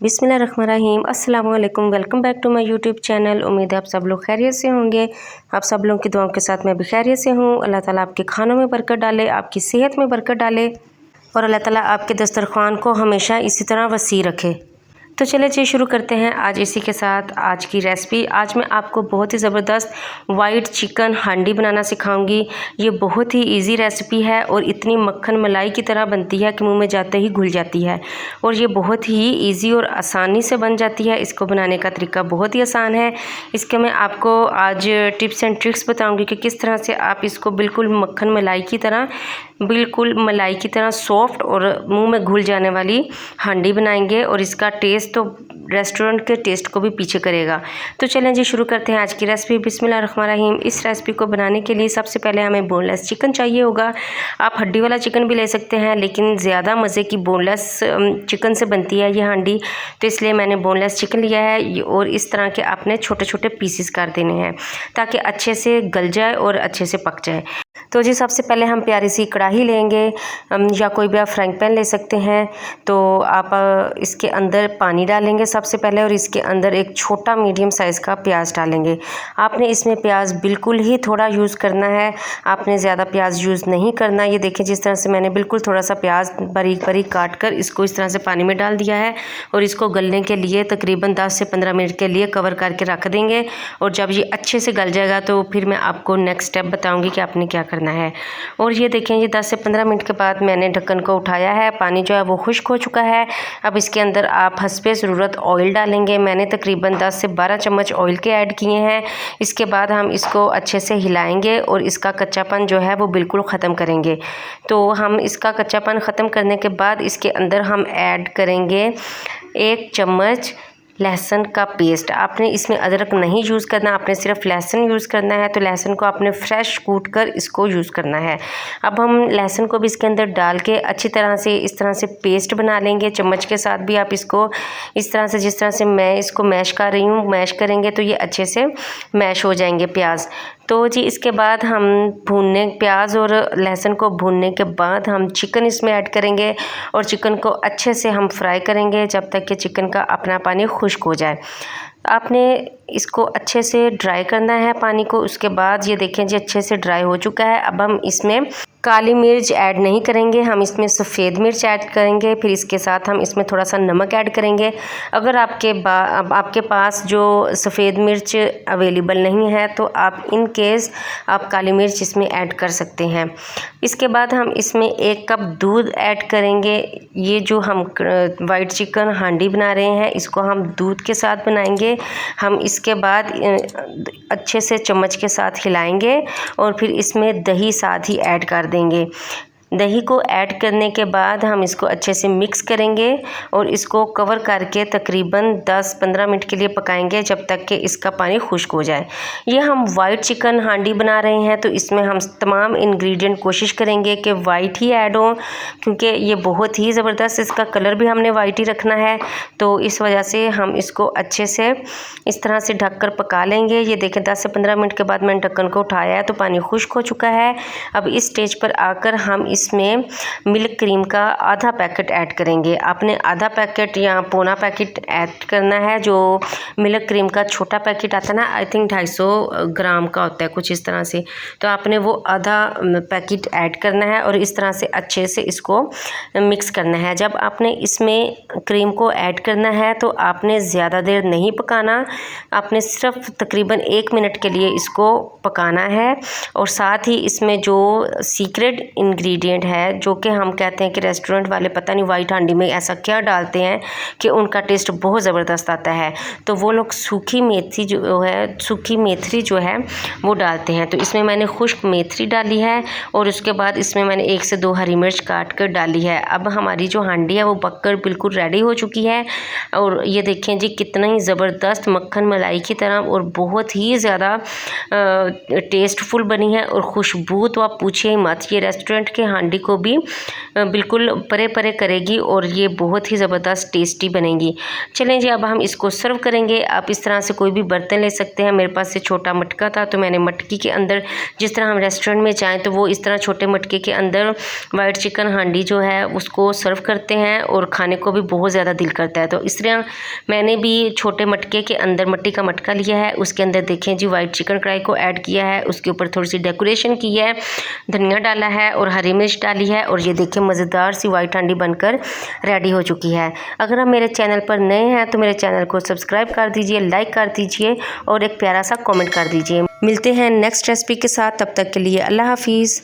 बिस्मिल्लाहिर्रहमानिर्रहीम। अस्सलाम वालेकुम। Welcome back to my YouTube channel. उम्मीद है आप सब लोग खैरियत से होंगे। आप सब लोगों की दुआओं के साथ मैं भी खैरियत से हूँ। अल्लाह ताला आपके खानों में बरकत डाले, आपकी सेहत में बरकत डाले और अल्लाह ताला आपके दस्तरखान को हमेशा इसी तरह वसी रखे। तो चलिए जी शुरू करते हैं आज इसी के साथ आज की रेसिपी। आज मैं आपको बहुत ही ज़बरदस्त वाइट चिकन हांडी बनाना सिखाऊंगी। ये बहुत ही इजी रेसिपी है और इतनी मक्खन मलाई की तरह बनती है कि मुंह में जाते ही घुल जाती है और ये बहुत ही इजी और आसानी से बन जाती है। इसको बनाने का तरीका बहुत ही आसान है। इसके मैं आपको आज टिप्स एंड ट्रिक्स बताऊँगी कि किस तरह से आप इसको बिल्कुल मक्खन मलाई की तरह सॉफ्ट और मुंह में घुल जाने वाली हांडी बनाएंगे और इसका टेस्ट तो रेस्टोरेंट के टेस्ट को भी पीछे करेगा। तो चलें जी शुरू करते हैं आज की रेसिपी। बिस्मिल्लाहिर्रहमानिर्रहीम। इस रेसिपी को बनाने के लिए सबसे पहले हमें बोनलेस चिकन चाहिए होगा। आप हड्डी वाला चिकन भी ले सकते हैं, लेकिन ज़्यादा मज़े की बोनलेस चिकन से बनती है ये हांडी, तो इसलिए मैंने बोनलेस चिकन लिया है और इस तरह के आपने छोटे छोटे पीसेस कर देने हैं ताकि अच्छे से गल जाए और अच्छे से पक जाए। तो जी सबसे पहले हम प्यारी सी कढ़ाई लेंगे या कोई भी आप फ्राइंग पैन ले सकते हैं। तो आप इसके अंदर पानी डालेंगे सबसे पहले और इसके अंदर एक छोटा मीडियम साइज़ का प्याज डालेंगे। आपने इसमें प्याज बिल्कुल ही थोड़ा यूज़ करना है, आपने ज़्यादा प्याज यूज़ नहीं करना। ये देखिए जिस तरह से मैंने बिल्कुल थोड़ा सा प्याज बारीक बारीक काट कर इसको इस तरह से पानी में डाल दिया है और इसको गलने के लिए तकरीबन 10 से 15 मिनट के लिए कवर करके रख देंगे। और जब ये अच्छे से गल जाएगा तो फिर मैं आपको नेक्स्ट स्टेप बताऊँगी कि आपने क्या करना है। और ये देखें ये 10 से 15 मिनट के बाद मैंने ढक्कन को उठाया है, पानी जो है वो खुश्क हो चुका है। अब इसके अंदर आप हस्बे ज़रूरत ऑयल डालेंगे। मैंने तकरीबन 10 से 12 चम्मच ऑयल के ऐड किए हैं। इसके बाद हम इसको अच्छे से हिलाएंगे और इसका कच्चापन जो है वो बिल्कुल ख़त्म करेंगे। तो हम इसका कच्चापन ख़त्म करने के बाद इसके अंदर हम ऐड करेंगे 1 चम्मच लहसुन का पेस्ट। आपने इसमें अदरक नहीं यूज़ करना, आपने सिर्फ लहसुन यूज़ करना है। तो लहसुन को आपने फ्रेश कूट कर इसको यूज़ करना है। अब हम लहसुन को भी इसके अंदर डाल के अच्छी तरह से इस तरह से पेस्ट बना लेंगे। चम्मच के साथ भी आप इसको इस तरह से जिस तरह से मैं इसको मैश कर रही हूँ मैश करेंगे तो ये अच्छे से मैश हो जाएंगे प्याज। तो जी इसके बाद हम प्याज और लहसुन को भूनने के बाद हम चिकन इसमें ऐड करेंगे और चिकन को अच्छे से हम फ्राई करेंगे जब तक कि चिकन का अपना पानी खुश्क हो जाए। आपने इसको अच्छे से ड्राई करना है पानी को। उसके बाद ये देखें जी अच्छे से ड्राई हो चुका है। अब हम इसमें काली मिर्च ऐड नहीं करेंगे, हम इसमें सफ़ेद मिर्च ऐड करेंगे। फिर इसके साथ हम इसमें थोड़ा सा नमक ऐड करेंगे। अगर आपके पास जो सफ़ेद मिर्च अवेलेबल नहीं है तो आप इन केस आप काली मिर्च इसमें ऐड कर सकते हैं। इसके बाद हम इसमें 1 कप दूध ऐड करेंगे। ये जो हम वाइट चिकन हांडी बना रहे हैं इसको हम दूध के साथ बनाएंगे। हम इसके बाद अच्छे से चम्मच के साथ हिलाएंगे और फिर इसमें दही साथ ही ऐड कर देंगे। दही को ऐड करने के बाद हम इसको अच्छे से मिक्स करेंगे और इसको कवर करके तकरीबन 10-15 मिनट के लिए पकाएंगे जब तक कि इसका पानी खुश्क हो जाए। ये हम वाइट चिकन हांडी बना रहे हैं तो इसमें हम तमाम इंग्रेडिएंट कोशिश करेंगे कि वाइट ही ऐड हो, क्योंकि ये बहुत ही ज़बरदस्त इसका कलर भी हमने वाइट ही रखना है। तो इस वजह से हम इसको अच्छे से इस तरह से ढक कर पका लेंगे। ये देखें 10 से 15 मिनट के बाद मैंने ढक्कन को उठाया है तो पानी खुश्क हो चुका है। अब इस स्टेज पर आकर हम इसमें मिल्क क्रीम का आधा पैकेट ऐड करेंगे। आपने आधा पैकेट या पौना पैकेट ऐड करना है। जो मिल्क क्रीम का छोटा पैकेट आता है ना, आई थिंक 250 ग्राम का होता है कुछ इस तरह से, तो आपने वो आधा पैकेट ऐड करना है और इस तरह से अच्छे से इसको मिक्स करना है। जब आपने इसमें क्रीम को ऐड करना है तो आपने ज़्यादा देर नहीं पकाना, आपने सिर्फ तकरीबन 1 मिनट के लिए इसको पकाना है। और साथ ही इसमें जो सीक्रेट इंग्रेडिएंट है जो कि हम कहते हैं कि रेस्टोरेंट वाले पता नहीं वाइट हांडी में ऐसा क्या डालते हैं कि उनका टेस्ट बहुत ज़बरदस्त आता है, तो वो लोग सूखी मेथी जो है वो डालते हैं। तो इसमें मैंने खुश्क मेथी डाली है और उसके बाद इसमें मैंने 1 से 2 हरी मिर्च काट कर डाली है। अब हमारी जो हांडी है वो पककर बिल्कुल रेडी हो चुकी है और ये देखें जी कितना ही ज़बरदस्त मक्खन मलाई की तरह और बहुत ही ज़्यादा टेस्टफुल बनी है और खुशबू तो आप पूछिए ही मत। ये रेस्टोरेंट के हांडी को भी बिल्कुल परे परे करेगी और ये बहुत ही ज़बरदस्त टेस्टी बनेगी। चलें जी, अब हम इसको सर्व करेंगे। आप इस तरह से कोई भी बर्तन ले सकते हैं। मेरे पास ये छोटा मटका था तो मैंने मटकी के अंदर, जिस तरह हम रेस्टोरेंट में जाएँ तो वो इस तरह छोटे मटके के अंदर वाइट चिकन हांडी जो है उसको सर्व करते हैं और खाने को भी बहुत ज़्यादा दिल करता है। तो इस तरह मैंने भी छोटे मटके के अंदर मिट्टी का मटका लिया है, उसके अंदर देखें जी वाइट चिकन कढ़ाई को ऐड किया है, उसके ऊपर थोड़ी सी डेकोरेशन की है, धनिया डाला है और हरी मिर्च डाली है और ये देखें मज़ेदार सी वाइट हांडी बनकर रेडी हो चुकी है। अगर आप मेरे चैनल पर नए हैं तो मेरे चैनल को सब्सक्राइब कर दीजिए, लाइक कर दीजिए और एक प्यारा सा कमेंट कर दीजिए। मिलते हैं नेक्स्ट रेसिपी के साथ, तब तक के लिए अल्लाह हाफिज़।